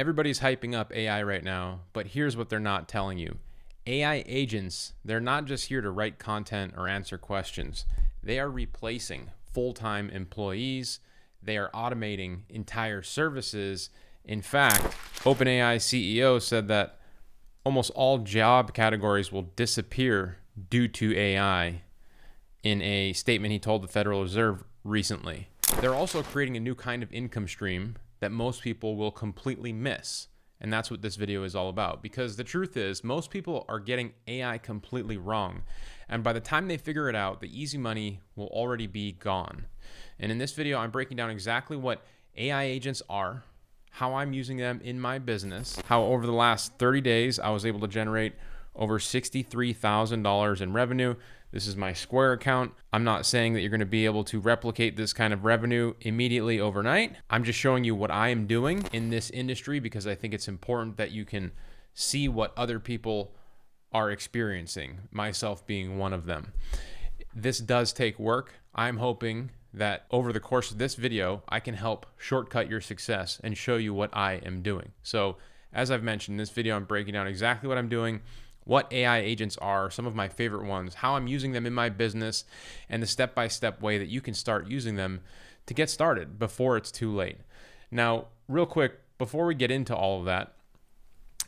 Everybody's hyping up AI right now, but here's what they're not telling you. AI agents, they're not just here to write content or answer questions. They are replacing full-time employees. They are automating entire services. In fact, OpenAI CEO said that almost all job categories will disappear due to AI in a statement he told the Federal Reserve recently. They're also creating a new kind of income stream that most people will completely miss. And that's what this video is all about. Because the truth is, most people are getting AI completely wrong. And by the time they figure it out, the easy money will already be gone. And in this video, I'm breaking down exactly what AI agents are, how I'm using them in my business, how over the last 30 days, I was able to generate over $63,000 in revenue. This is my Square account. I'm not saying that you're going to be able to replicate this kind of revenue immediately overnight. I'm just showing you what I am doing in this industry because I think it's important that you can see what other people are experiencing, myself being one of them. This does take work. I'm hoping that over the course of this video, I can help shortcut your success and show you what I am doing. So as I've mentioned in this video, I'm breaking down exactly what I'm doing, what AI agents are, some of my favorite ones, how I'm using them in my business, and the step-by-step way that you can start using them to get started before it's too late. Now, real quick, before we get into all of that,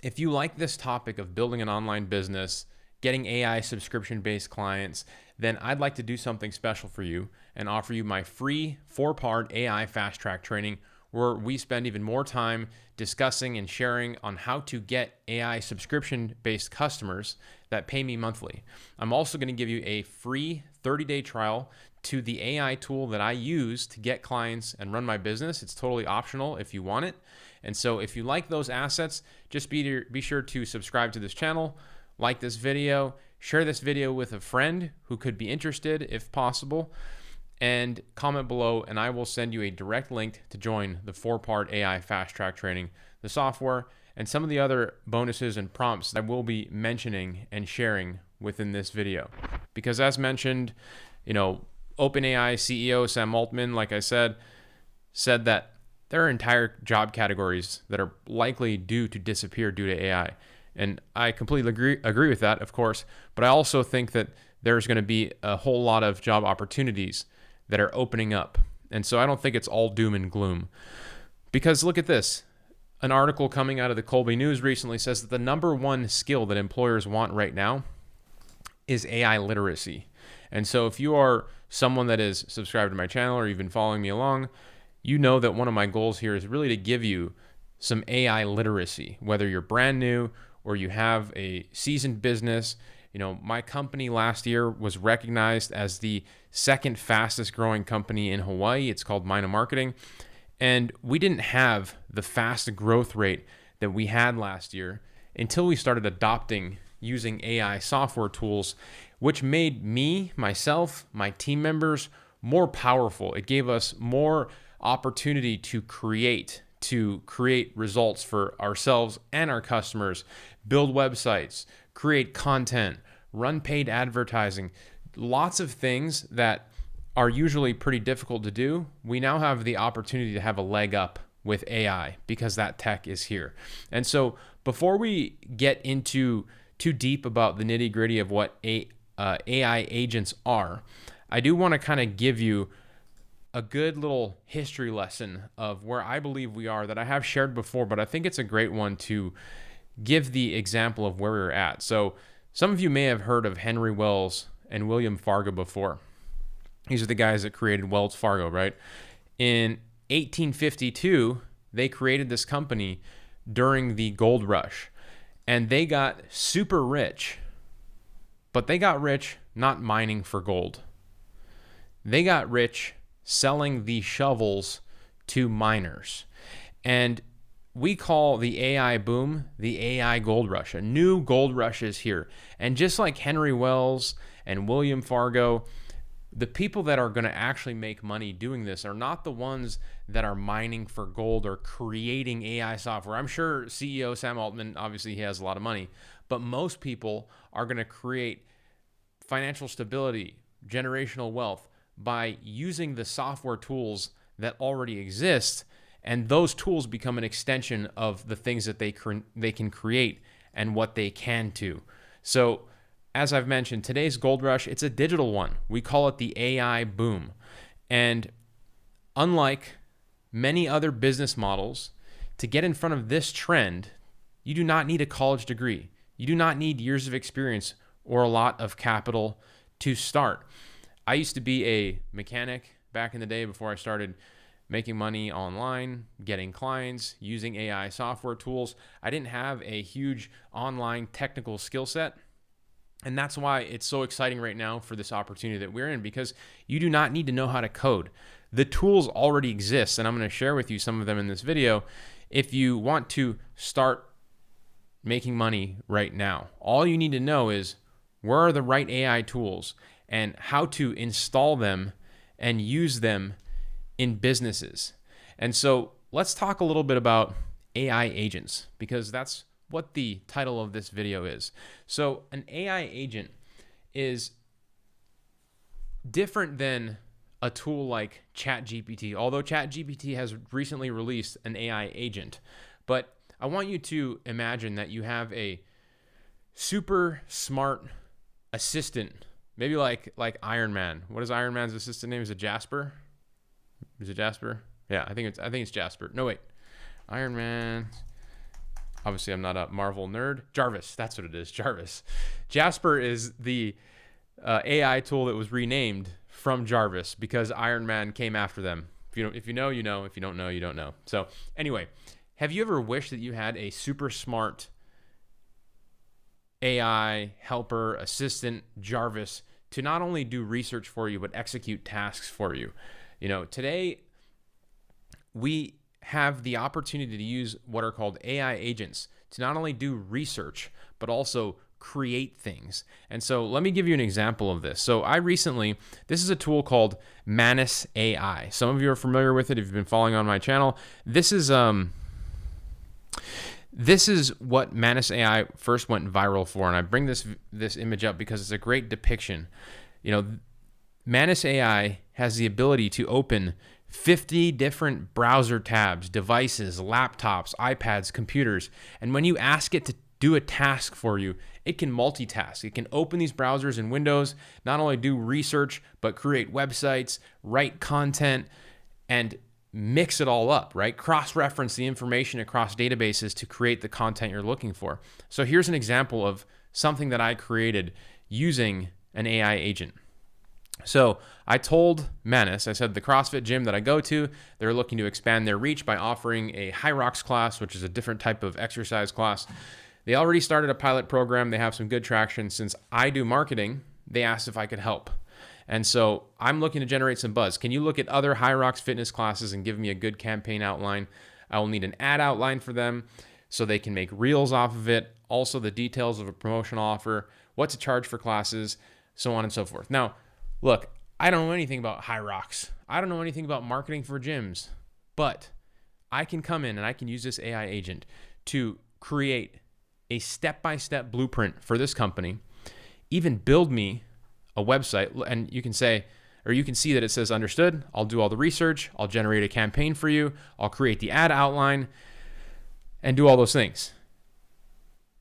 if you like this topic of building an online business, getting AI subscription-based clients, then I'd like to do something special for you and offer you my free 4-part AI fast track training where we spend even more time discussing and sharing on how to get AI subscription-based customers that pay me monthly. I'm also going to give you a free 30-day trial to the AI tool that I use to get clients and run my business. It's totally optional if you want it. And so if you like those assets, just be sure to subscribe to this channel, like this video, share this video with a friend who could be interested if possible, and comment below and I will send you a direct link to join the 4-part AI fast track training, the software, and some of the other bonuses and prompts that I will be mentioning and sharing within this video. Because as mentioned, OpenAI CEO Sam Altman, like I said that there are entire job categories that are likely due to disappear due to AI. And I completely agree with that, of course, but I also think that there's going to be a whole lot of job opportunities that are opening up. And so I don't think it's all doom and gloom. Because look at this. An article coming out of the Colby News recently says that the #1 skill that employers want right now is AI literacy. And so if you are someone that is subscribed to my channel or you've been following me along, you know that one of my goals here is really to give you some AI literacy, whether you're brand new or you have a seasoned business. My company last year was recognized as the 2nd fastest growing company in Hawaii. It's called Mina Marketing. And we didn't have the fast growth rate that we had last year until we started adopting using AI software tools, which made myself, my team members more powerful. It gave us more opportunity to create results for ourselves and our customers, build websites, create content, run paid advertising, lots of things that are usually pretty difficult to do. We now have the opportunity to have a leg up with AI because that tech is here. And so before we get into too deep about the nitty gritty of what AI agents are, I do want to kind of give you a good little history lesson of where I believe we are that I have shared before, but I think it's a great one to give the example of where we're at. So some of you may have heard of Henry Wells and William Fargo before. These are the guys that created Wells Fargo, right? In 1852, they created this company during the gold rush, and they got super rich, but they got rich not mining for gold. They got rich selling the shovels to miners. And we call the AI boom the AI gold rush. A new gold rush is here. And just like Henry Wells and William Fargo, the people that are going to actually make money doing this are not the ones that are mining for gold or creating AI software. I'm sure CEO Sam Altman, obviously he has a lot of money, but most people are going to create financial stability, generational wealth by using the software tools that already exist And those tools become an extension of the things that they can create and what they can do. So as I've mentioned, today's gold rush, it's a digital one. We call it the AI boom. And unlike many other business models, to get in front of this trend, you do not need a college degree. You do not need years of experience or a lot of capital to start. I used to be a mechanic back in the day before I started making money online, getting clients, using AI software tools. I didn't have a huge online technical skill set. And that's why it's so exciting right now for this opportunity that we're in, because you do not need to know how to code. The tools already exist, and I'm going to share with you some of them in this video. If you want to start making money right now, all you need to know is where are the right AI tools and how to install them and use them in businesses. And so let's talk a little bit about AI agents, because that's what the title of this video is. So an AI agent is different than a tool like ChatGPT, although ChatGPT has recently released an AI agent. But I want you to imagine that you have a super smart assistant, maybe like Iron Man. What is Iron Man's assistant name? Is it Jasper? Is it Jasper? Yeah, I think it's Jasper. No, wait. Iron Man. Obviously, I'm not a Marvel nerd. Jarvis, that's what it is, Jarvis. Jasper is the AI tool that was renamed from Jarvis because Iron Man came after them. If you know, you know. If you don't know, you don't know. So anyway, have you ever wished that you had a super smart AI helper, assistant, Jarvis, to not only do research for you, but execute tasks for you? You know, today we have the opportunity to use what are called AI agents to not only do research, but also create things. And so let me give you an example of this. So this is a tool called Manus AI. Some of you are familiar with it if you've been following on my channel. This is what Manus AI first went viral for. And I bring this image up because it's a great depiction. You know, Manus AI has the ability to open 50 different browser tabs, devices, laptops, iPads, computers. And when you ask it to do a task for you, it can multitask. It can open these browsers in Windows, not only do research, but create websites, write content, and mix it all up, right? Cross-reference the information across databases to create the content you're looking for. So here's an example of something that I created using an AI agent. So I told Manus, I said the CrossFit gym that I go to, they're looking to expand their reach by offering a High Rocks class, which is a different type of exercise class. They already started a pilot program. They have some good traction. Since I do marketing, they asked if I could help. And so I'm looking to generate some buzz. Can you look at other High Rocks fitness classes and give me a good campaign outline? I will need an ad outline for them so they can make reels off of it. Also the details of a promotional offer, what to charge for classes, so on and so forth. Now, look, I don't know anything about High Rocks. I don't know anything about marketing for gyms, but I can come in and I can use this AI agent to create a step-by-step blueprint for this company, even build me a website, and you can say, or you can see that it says understood. I'll do all the research. I'll generate a campaign for you. I'll create the ad outline and do all those things.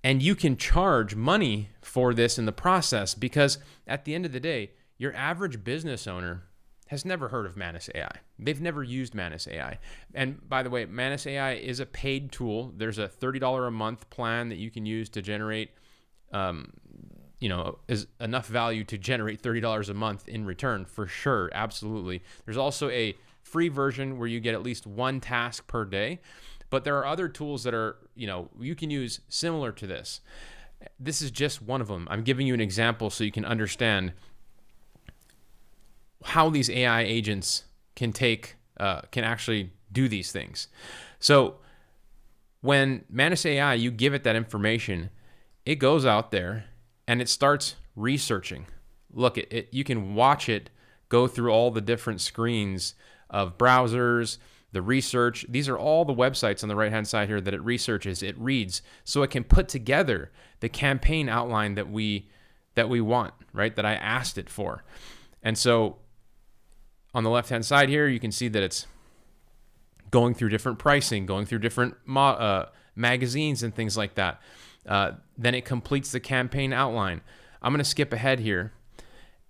And you can charge money for this in the process, because at the end of the day, your average business owner has never heard of Manus AI. They've never used Manus AI. And by the way, Manus AI is a paid tool. There's a $30 a month plan that you can use to generate, is enough value to generate $30 a month in return, for sure. Absolutely. There's also a free version where you get at least one task per day. But there are other tools that are, you can use similar to this. This is just one of them. I'm giving you an example so you can understand how these AI agents can actually do these things. So when Manus AI, you give it that information, it goes out there and it starts researching. Look, you can watch it go through all the different screens of browsers, the research. These are all the websites on the right-hand side here that it researches, it reads, so it can put together the campaign outline that we want, right? That I asked it for. And so on the left-hand side here, you can see that it's going through different pricing, going through different magazines and things like that. Then it completes the campaign outline. I'm going to skip ahead here.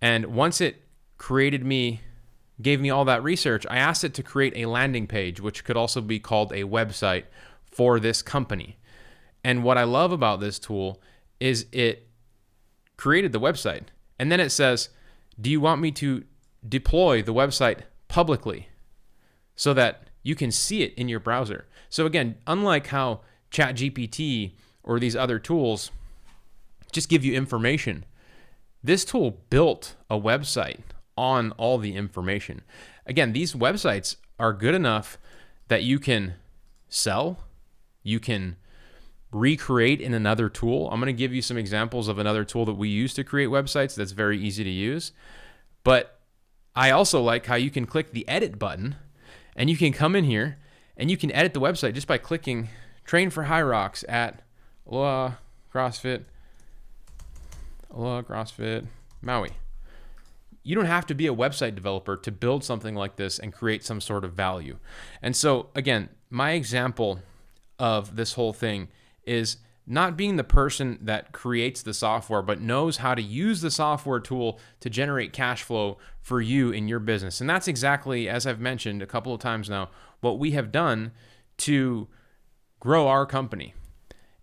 And once it gave me all that research, I asked it to create a landing page, which could also be called a website for this company. And what I love about this tool is it created the website. And then it says, do you want me to deploy the website publicly so that you can see it in your browser? So again, unlike how ChatGPT or these other tools just give you information, this tool built a website on all the information. Again, these websites are good enough that you can sell, you can recreate in another tool. I'm going to give you some examples of another tool that we use to create websites that's very easy to use. But I also like how you can click the edit button and you can come in here and you can edit the website just by clicking train for high rocks at Aloha CrossFit Maui. You don't have to be a website developer to build something like this and create some sort of value. And so again, my example of this whole thing is not being the person that creates the software, but knows how to use the software tool to generate cash flow for you in your business. And that's exactly, as I've mentioned a couple of times now, what we have done to grow our company.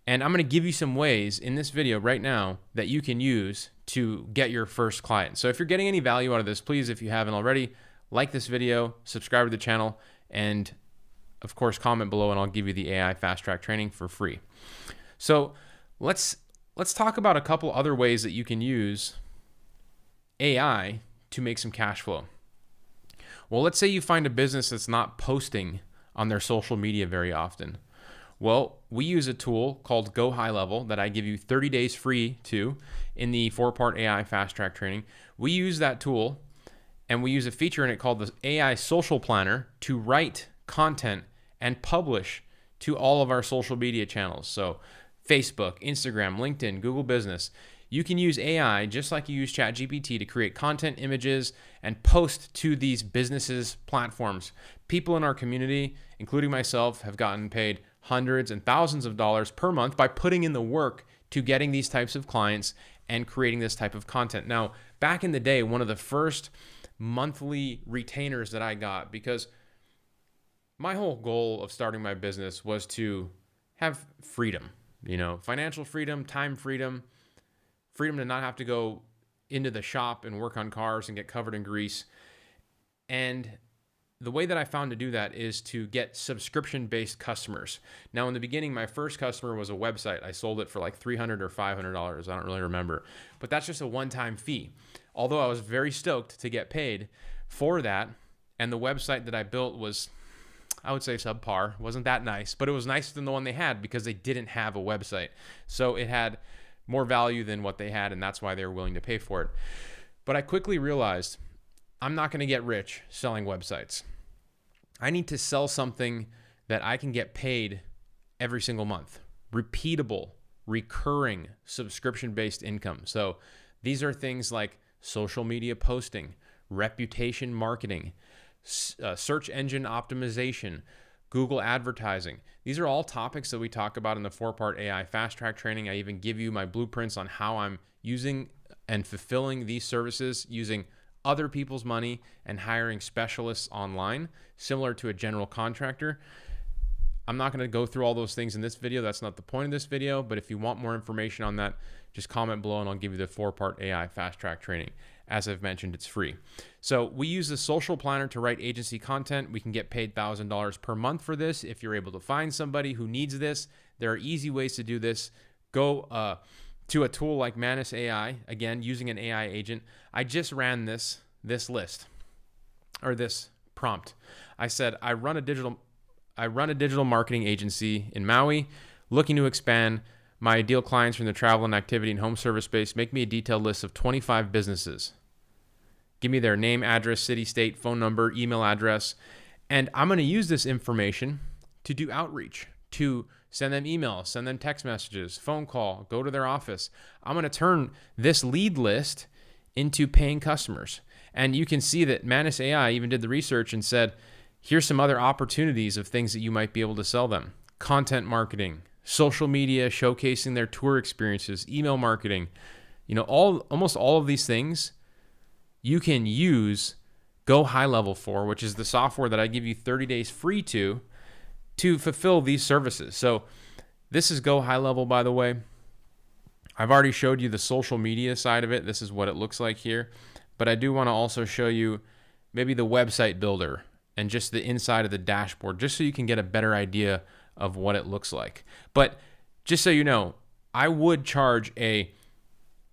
And I'm going to give you some ways in this video right now that you can use to get your first client. So if you're getting any value out of this, please, if you haven't already, like this video, subscribe to the channel, and of course, comment below and I'll give you the AI fast track training for free. So let's talk about a couple other ways that you can use AI to make some cash flow. Well, let's say you find a business that's not posting on their social media very often. Well, we use a tool called Go High Level that I give you 30 days free to in the 4-part AI fast track training. We use that tool and we use a feature in it called the AI Social Planner to write content and publish to all of our social media channels. So Facebook, Instagram, LinkedIn, Google Business. You can use AI just like you use ChatGPT to create content, images, and post to these businesses' platforms. People in our community, including myself, have gotten paid hundreds and thousands of dollars per month by putting in the work to getting these types of clients and creating this type of content. Now, back in the day, one of the first monthly retainers that I got, because my whole goal of starting my business was to have freedom, financial freedom, time freedom, freedom to not have to go into the shop and work on cars and get covered in grease. And the way that I found to do that is to get subscription-based customers. Now, in the beginning, my first customer was a website. I sold it for like $300 or $500. I don't really remember, but that's just a one-time fee. Although I was very stoked to get paid for that. And the website that I built was, I would say, subpar. Wasn't that nice, but it was nicer than the one they had because they didn't have a website. So it had more value than what they had, and that's why they were willing to pay for it. But I quickly realized I'm not going to get rich selling websites. I need to sell something that I can get paid every single month. Repeatable, recurring, subscription-based income. So these are things like social media posting, reputation marketing, search engine optimization, Google advertising. These are all topics that we talk about in the 4-part AI fast track training. I even give you my blueprints on how I'm using and fulfilling these services using other people's money and hiring specialists online, similar to a general contractor. I'm not going to go through all those things in this video. That's not the point of this video. But if you want more information on that, just comment below and I'll give you the 4-part AI fast track training. As I've mentioned, it's free. So we use the social planner to write agency content. We can get paid $1,000 per month for this. If you're able to find somebody who needs this, there are easy ways to do this. Go to a tool like Manus AI, again, using an AI agent. I just ran this list or this prompt. I said, I run a digital marketing agency in Maui, looking to expand. My ideal clients from the travel and activity and home service space. Make me a detailed list of 25 businesses. Give me their name, address, city, state, phone number, email address. And I'm going to use this information to do outreach, to send them emails, send them text messages, phone call, go to their office. I'm going to turn this lead list into paying customers. And you can see that Manus AI even did the research and said, Here's some other opportunities of things that you might be able to sell them. Content marketing, social media showcasing their tour experiences, email marketing, almost all of these things you can use Go High Level for, which is the software that I give you 30 days free to fulfill these services. So this is Go High Level, by the way. I've already showed you the social media side of it. This is what it looks like here. But I do want to also show you maybe the website builder and just the inside of the dashboard, just so you can get a better idea of what it looks like. But just so you know, I would charge a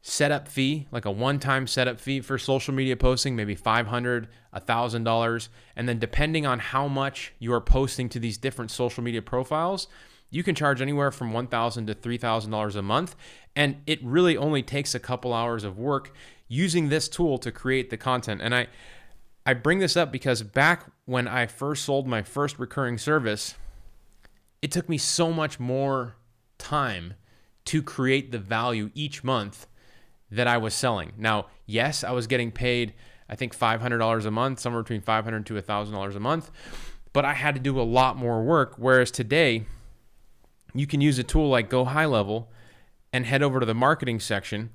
setup fee, like a one-time setup fee for social media posting, maybe $500, $1,000. And then depending on how much you are posting to these different social media profiles, you can charge anywhere from $1,000 to $3,000 a month. And it really only takes a couple hours of work using this tool to create the content. And I bring this up because back when I first sold my first recurring service, it took me so much more time to create the value each month that I was selling. Now, yes, I was getting paid, I think $500 a month, somewhere between $500 to $1,000 a month, but I had to do a lot more work. Whereas today, you can use a tool like Go High Level and head over to the marketing section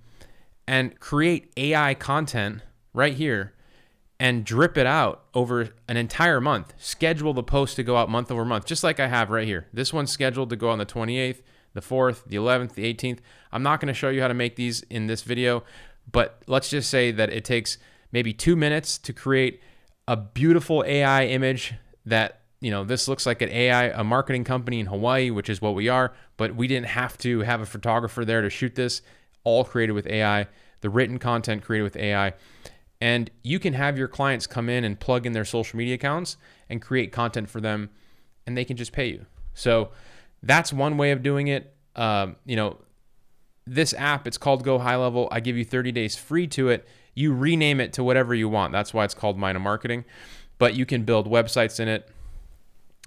and create AI content right here and drip it out over an entire month. Schedule the post to go out month over month, just like I have right here. This one's scheduled to go on the 28th, the 4th, the 11th, the 18th. I'm not going to show you how to make these in this video, but let's just say that it takes maybe 2 minutes to create a beautiful AI image that, this looks like a marketing company in Hawaii, which is what we are, but we didn't have to have a photographer there to shoot this, all created with AI, the written content created with AI. And you can have your clients come in and plug in their social media accounts and create content for them, and they can just pay you. So that's one way of doing it. This app, it's called Go High Level. I give you 30 days free to it. You rename it to whatever you want. That's why it's called Mina Marketing. But you can build websites in it.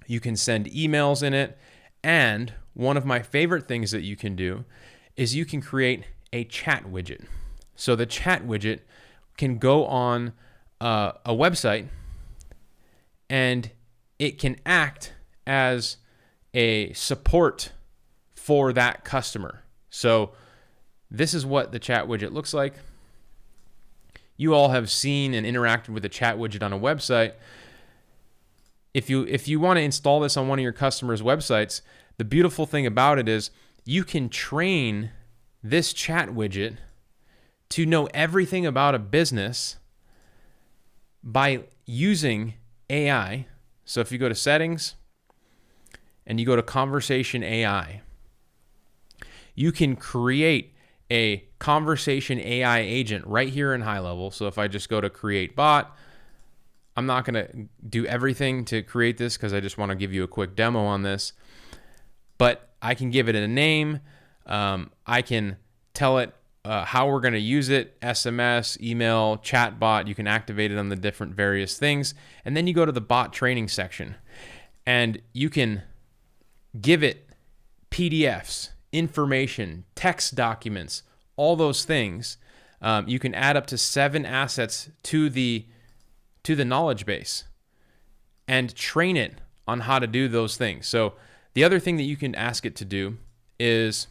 You can send emails in it. And one of my favorite things that you can do is you can create a chat widget. So the chat widget can go on a website and it can act as a support for that customer. So this is what the chat widget looks like. You all have seen and interacted with a chat widget on a website. If you want to install this on one of your customers' websites, the beautiful thing about it is you can train this chat widget to know everything about a business by using AI. So if you go to settings and you go to conversation AI, you can create a conversation AI agent right here in High Level. So if I just go to create bot, I'm not going to do everything to create this because I just want to give you a quick demo on this, but I can give it a name. I can tell it how we're going to use it, SMS, email, chat bot. You can activate it on the different various things. And then you go to the bot training section and you can give it PDFs, information, text documents, all those things. You can add up to 7 assets to the knowledge base and train it on how to do those things. So the other thing that you can ask it to do is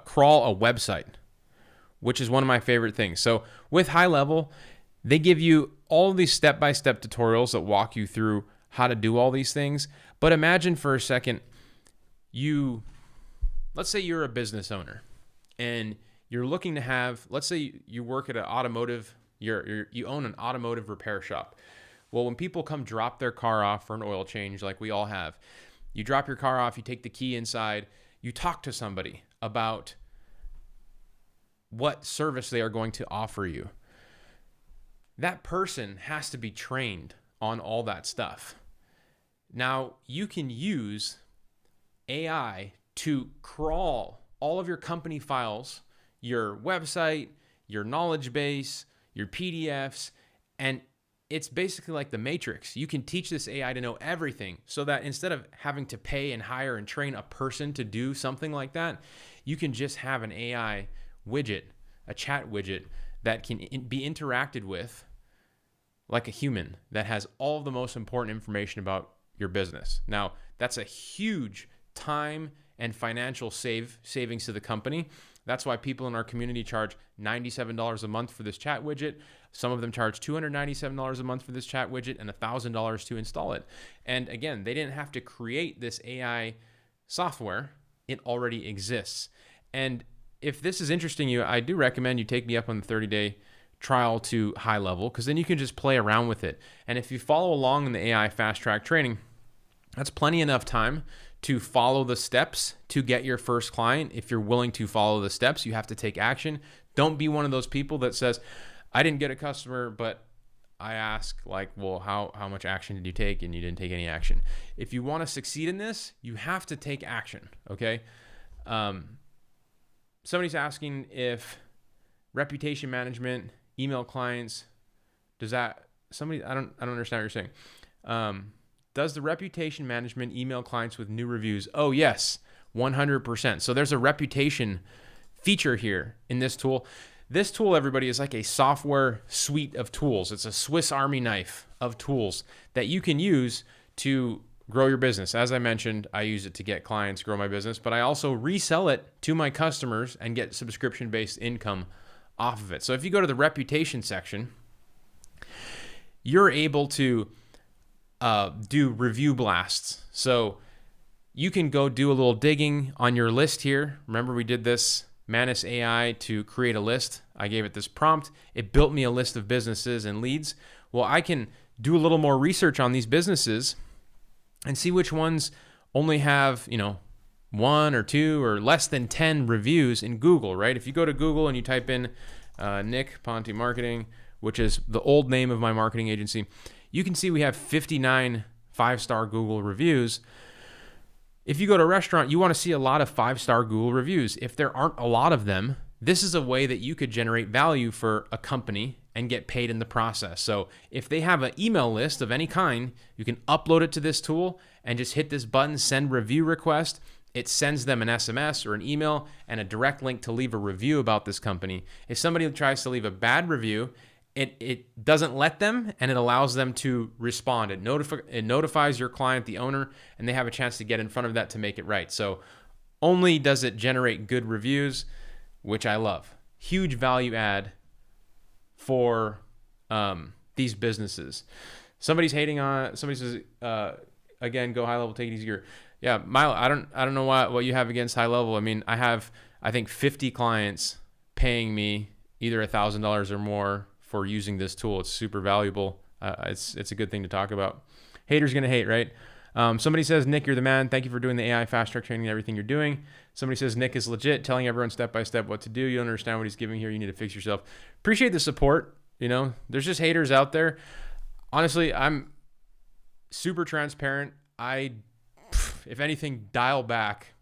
crawl a website, which is one of my favorite things. So with High Level, they give you all of these step-by-step tutorials that walk you through how to do all these things. But imagine for a second, let's say you're a business owner and you're looking to have, let's say you work at an automotive, you own an automotive repair shop. Well, when people come drop their car off for an oil change, like we all have, you drop your car off, you take the key inside, you talk to somebody about what service they are going to offer you. That person has to be trained on all that stuff. Now, you can use AI to crawl all of your company files, your website, your knowledge base, your PDFs, and it's basically like the Matrix. You can teach this AI to know everything so that instead of having to pay and hire and train a person to do something like that, you can just have an AI widget, a chat widget that can be interacted with like a human that has all the most important information about your business. Now, that's a huge time and financial savings to the company. That's why people in our community charge $97 a month for this chat widget. Some of them charge $297 a month for this chat widget and $1,000 to install it. And again, they didn't have to create this AI software. It already exists. And if this is interesting to you, I do recommend you take me up on the 30-day trial to high level, because then you can just play around with it. And if you follow along in the AI fast track training, that's plenty enough time to follow the steps to get your first client. If you're willing to follow the steps, you have to take action. Don't be one of those people that says, I didn't get a customer, but I ask, like, well, how much action did you take? And you didn't take any action. If you want to succeed in this, you have to take action, okay? Somebody's asking if reputation management, email clients, I don't understand what you're saying. Does the reputation management email clients with new reviews? Oh, yes, 100%. So there's a reputation feature here in this tool. This tool, everybody, is like a software suite of tools. It's a Swiss Army knife of tools that you can use to grow your business. As I mentioned, I use it to get clients, grow my business, but I also resell it to my customers and get subscription-based income off of it. So if you go to the reputation section, you're able to do review blasts. So you can go do a little digging on your list here. Remember, we did this Manus AI to create a list. I gave it this prompt. It built me a list of businesses and leads. Well, I can do a little more research on these businesses and see which ones only have, 1 or 2 or less than 10 reviews in Google, right? If you go to Google and you type in Nick Ponte Marketing, which is the old name of my marketing agency, you can see we have 59 5-star Google reviews. If you go to a restaurant, you want to see a lot of 5-star Google reviews. If there aren't a lot of them, this is a way that you could generate value for a company and get paid in the process. So if they have an email list of any kind, you can upload it to this tool and just hit this button, send review request. It sends them an SMS or an email and a direct link to leave a review about this company. If somebody tries to leave a bad review, it doesn't let them, and it allows them to respond. It notifies your client, the owner, and they have a chance to get in front of that to make it right. So only does it generate good reviews, which I love. Huge value add for these businesses. Somebody says, again, go high level, take it easier. Yeah, Milo, I don't know what you have against high level. I mean, I have, I think, 50 clients paying me either $1,000 or more for using this tool. It's super valuable. It's a good thing to talk about. Haters gonna hate, right? Somebody says, Nick, you're the man. Thank you for doing the AI fast track training and everything you're doing. Somebody says, Nick is legit, telling everyone step by step what to do. You don't understand what he's giving here. You need to fix yourself. Appreciate the support. There's just haters out there. Honestly, I'm super transparent. If anything, dial back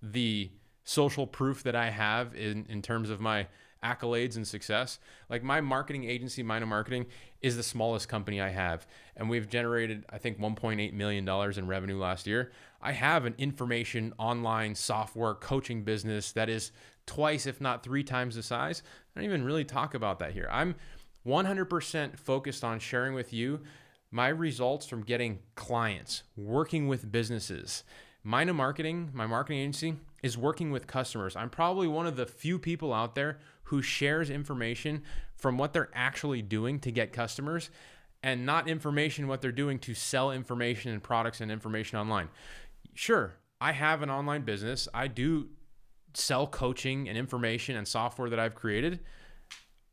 the social proof that I have in terms of my accolades and success. Like, my marketing agency, Mino Marketing, is the smallest company I have, and we've generated, I think, $1.8 million in revenue last year. I have an information online software coaching business that is twice, if not 3 times the size. I don't even really talk about that here. I'm 100% focused on sharing with you my results from getting clients, working with businesses. Mino Marketing, my marketing agency, is working with customers. I'm probably one of the few people out there who shares information from what they're actually doing to get customers, and not information what they're doing to sell information and products and information online. Sure, I have an online business. I do sell coaching and information and software that I've created,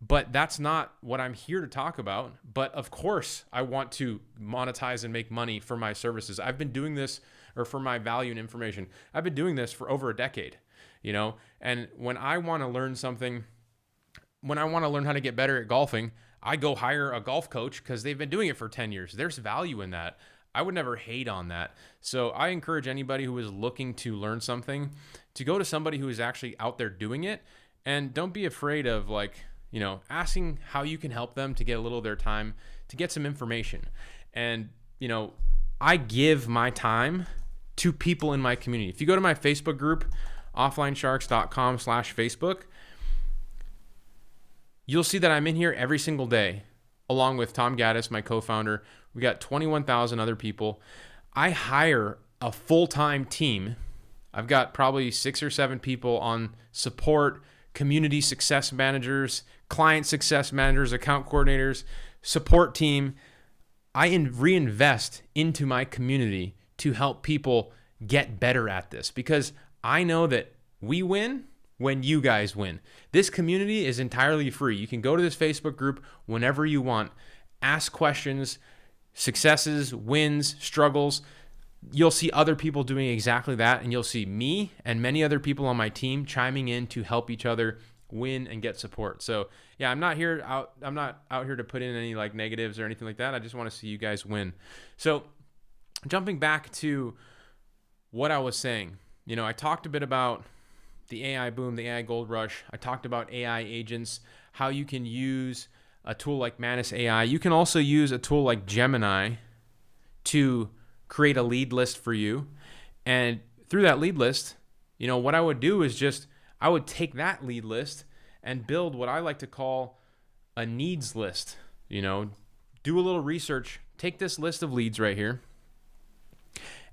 but that's not what I'm here to talk about. But of course, I want to monetize and make money for my services. I've been doing this, or for my value and information, I've been doing this for over a decade, and when I want to learn something, when I want to learn how to get better at golfing, I go hire a golf coach because they've been doing it for 10 years. There's value in that. I would never hate on that. So I encourage anybody who is looking to learn something to go to somebody who is actually out there doing it. And don't be afraid of asking how you can help them to get a little of their time to get some information. And, I give my time to people in my community. If you go to my Facebook group, offlinesharks.com/Facebook, you'll see that I'm in here every single day along with Tom Gaddis, my co-founder. We got 21,000 other people. I hire a full-time team. I've got probably 6 or 7 people on support, community success managers, client success managers, account coordinators, support team. I reinvest into my community to help people get better at this, because I know that we win when you guys win. This community is entirely free. You can go to this Facebook group whenever you want, ask questions, successes, wins, struggles. You'll see other people doing exactly that, and you'll see me and many other people on my team chiming in to help each other win and get support. So yeah, I'm not out here to put in any like negatives or anything like that. I just want to see you guys win. So jumping back to what I was saying, I talked a bit about the AI boom, the AI gold rush. I talked about AI agents, how you can use a tool like Manus AI. You can also use a tool like Gemini to create a lead list for you. And through that lead list, what I would do is I would take that lead list and build what I like to call a needs list. Do a little research, take this list of leads right here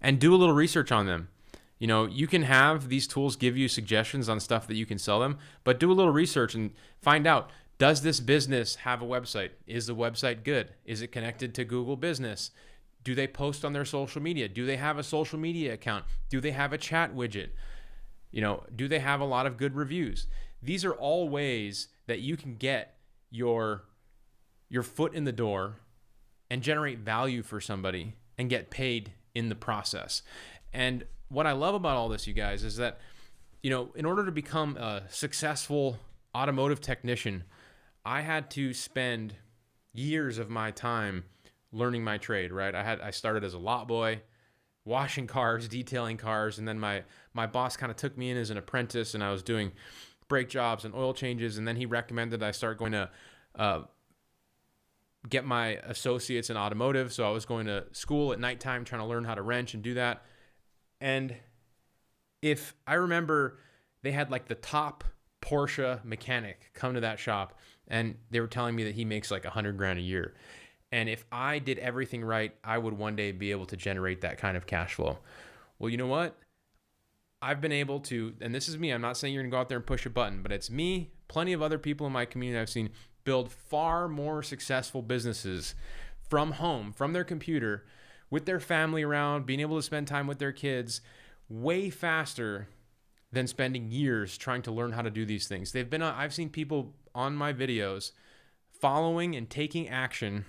and do a little research on them. You can have these tools give you suggestions on stuff that you can sell them, but do a little research and find out, does this business have a website? Is the website good? Is it connected to Google Business? Do they post on their social media? Do they have a social media account? Do they have a chat widget? Do they have a lot of good reviews? These are all ways that you can get your foot in the door and generate value for somebody and get paid in the process. And what I love about all this, you guys, is that, in order to become a successful automotive technician, I had to spend years of my time learning my trade, right? I started as a lot boy, washing cars, detailing cars, and then my boss kind of took me in as an apprentice, and I was doing brake jobs and oil changes, and then he recommended I start going to get my associates in automotive. So I was going to school at nighttime trying to learn how to wrench and do that. And if I remember, they had like the top Porsche mechanic come to that shop, and they were telling me that he makes like $100,000 a year. And if I did everything right, I would one day be able to generate that kind of cash flow. Well, you know what? I've been able to, and this is me, I'm not saying you're gonna go out there and push a button, but it's me, plenty of other people in my community I've seen build far more successful businesses from home, from their computer, with their family around, being able to spend time with their kids way faster than spending years trying to learn how to do these things. I've seen people on my videos following and taking action,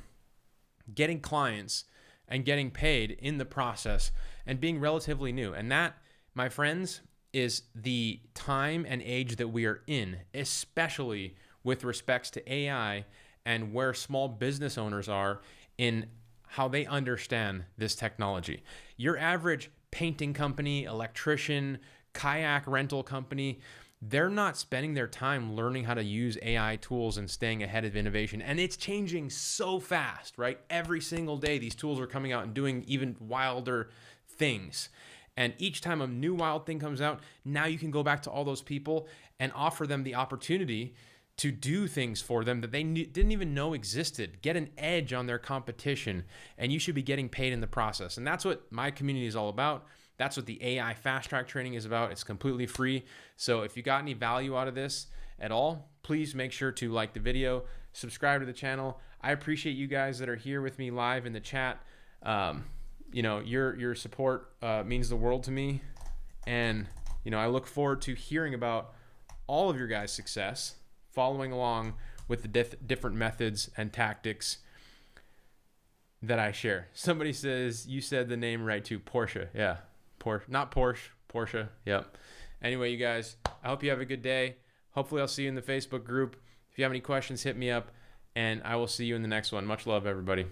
getting clients and getting paid in the process and being relatively new. And that, my friends, is the time and age that we are in, especially with respects to AI and where small business owners are in how they understand this technology. Your average painting company, electrician, kayak rental company, they're not spending their time learning how to use AI tools and staying ahead of innovation. And it's changing so fast, right? Every single day, these tools are coming out and doing even wilder things. And each time a new wild thing comes out, now you can go back to all those people and offer them the opportunity to do things for them that they didn't even know existed, get an edge on their competition, and you should be getting paid in the process. And that's what my community is all about. That's what the AI Fast Track training is about. It's completely free. So if you got any value out of this at all, please make sure to like the video, subscribe to the channel. I appreciate you guys that are here with me live in the chat. Your support means the world to me. And, I look forward to hearing about all of your guys' success, following along with the different methods and tactics that I share. Somebody says, you said the name right too, Porsche. Yeah, Porsche, not Porsche, Porsche. Yep. Anyway, you guys, I hope you have a good day. Hopefully I'll see you in the Facebook group. If you have any questions, hit me up, and I will see you in the next one. Much love, everybody.